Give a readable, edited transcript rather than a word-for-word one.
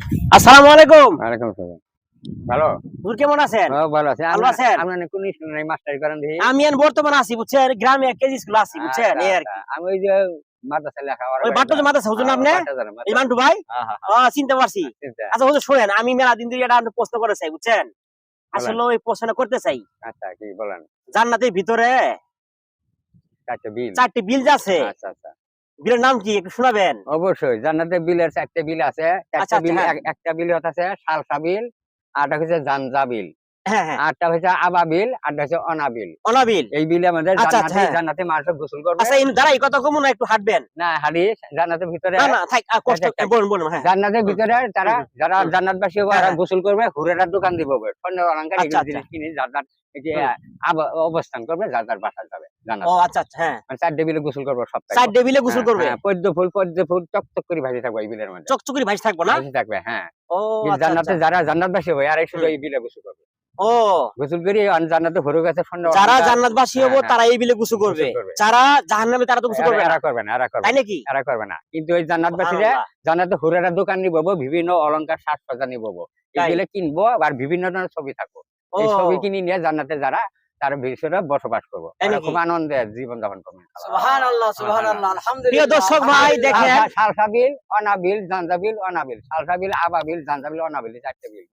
আসসালামু আলাইকুম। ওয়ালাইকুম আসসালাম। ভালো? হুজুর কেমন আছেন? ভালো আছি। ভালো আছেন? আপনার কোন স্কুলে মাস্টারি করেন দেখি? আমি বর্তমানে আছি বুঝছেন, গ্রামে কেজি স্কুলে আছি বুঝছেন, আচ্ছা, এই আর আচ্ছা। কি। আমি ওই যে মাদ্রাসায় লেখাপড়া ওই করি তো। বাট্টু মাদ্রাসা হুজুর না আপনি? বাটাজারে এই মাদ্রাসা। মান্টু ভাই? হ্যাঁ, হ্যাঁ, হ্যাঁ। চিনতে পারছি। চিন্তা। আচ্ছা হুজুর শুনেন, আমি মেলা দিন ধরে একটা প্রশ্ন করতে চাই বুঝছেন। বলেন। আসলে ওই প্রশ্ন করতে চাই। আচ্ছা, কি বলেন? জান্নাতের ভিতরে ৪ টা বিল। 4টি বিল আছে। আচ্ছা, আচ্ছা। বিলের নাম কি একটু শোনাবেন? অবশ্যই জান্নাতের বিলের ৪ টা বিল আছে। ৪ আচ্ছা টা আচ্ছা বিল হ্যাঁ। একটা বিল হচ্ছে সালসা বিল, আরটা হচ্ছে জানজাবিল, হ্যাঁ হ্যাঁ। আরটা হচ্ছে আবাবিল, আরটা হচ্ছে অনাবিল। অনাবিল। এই বিলে আমাদের আচ্ছা আচ্ছা হ্যাঁ। জান্নাতে মানুষ গোসল করবে। আচ্ছা দাঁড়াই কথা কমু না একটু হাঁটবেন। না হাদিস জান্নাতের ভিতরে না না থাক কষ্ট আচ্ছা, বলুন বলুন হ্যাঁ। জান্নাতের হুম, ভিতরে যারা হুম, যারা হুম। জান্নাতবাসী হবে হ্যাঁ ওরা হ্যাঁ। গোসল করবে, হুরেরার দোকান দিব, স্বর্ণ অলংকার আচ্ছা এগুলো আচ্ছা। জিনিস কিনে জান্নাত এই যে হুম। অবস্থান করবে, যার যার বাসায় যাবে ও জান্নাত। আচ্ছা আচ্ছা হ্যাঁ। মানে ৪ বিলে গোসল করবে সপ্তাহে। 4 বিলে গোসল হ্যাঁ, করবে। হ্যাঁ, পদ্ম ফুল চকচক করে ভাসে থাকবে এই বিলের মধ্যে। চকচকে ভাইস থাকবো না? ভাসে থাকবে, হ্যাঁ। ও আচ্ছা জান্নাতে আচ্ছা। যারা জান্নাতবাসী হবে আর শুধু হুম। এই বিলে গোসল করবে। ও গোসল করে জান্নাতে হুরে গেছে স্বর্ণ যারা অলংকার। জান্নাতবাসী হ্যাঁ, হবো হ্যাঁ, তারা এই বিলে গোসল করবে। গোসল করবে। যারা জাহান্নামে তারা তো গোসল এরা করবে না। এরা করবে না, এরা করবে তাই না। নাকি? এরা করবে না। কিন্তু এই জান্নাতবাসীরা সুবহানাল্লাহ। জান্নাতে হুরেরা দোকান নিব, বিভিন্ন অলংকার সাজসজ্জা নিব। তাই। এগুলো কিনবো আর বিভিন্ন ধরনের ছবি থাকবো। ও এই ছবি কিনে নিয়ে জান্নাতে যারা তারা ভিতরে বসবাস করবো। তাই তারা নাকি? খুব আনন্দে জীবন যাপন করবে। সুবহানাল্লাহ, সুবহানাল্লাহ। প্রিয় আলহামদুলিল্লাহ, দর্শক ভাই দেখেন সালসাবিল, অনাবিল, জানজাবিল, অনাবিল। সালসাবিল, আবাবিল, জানজাবিল, অনাবিল এই ৪ টা বিল।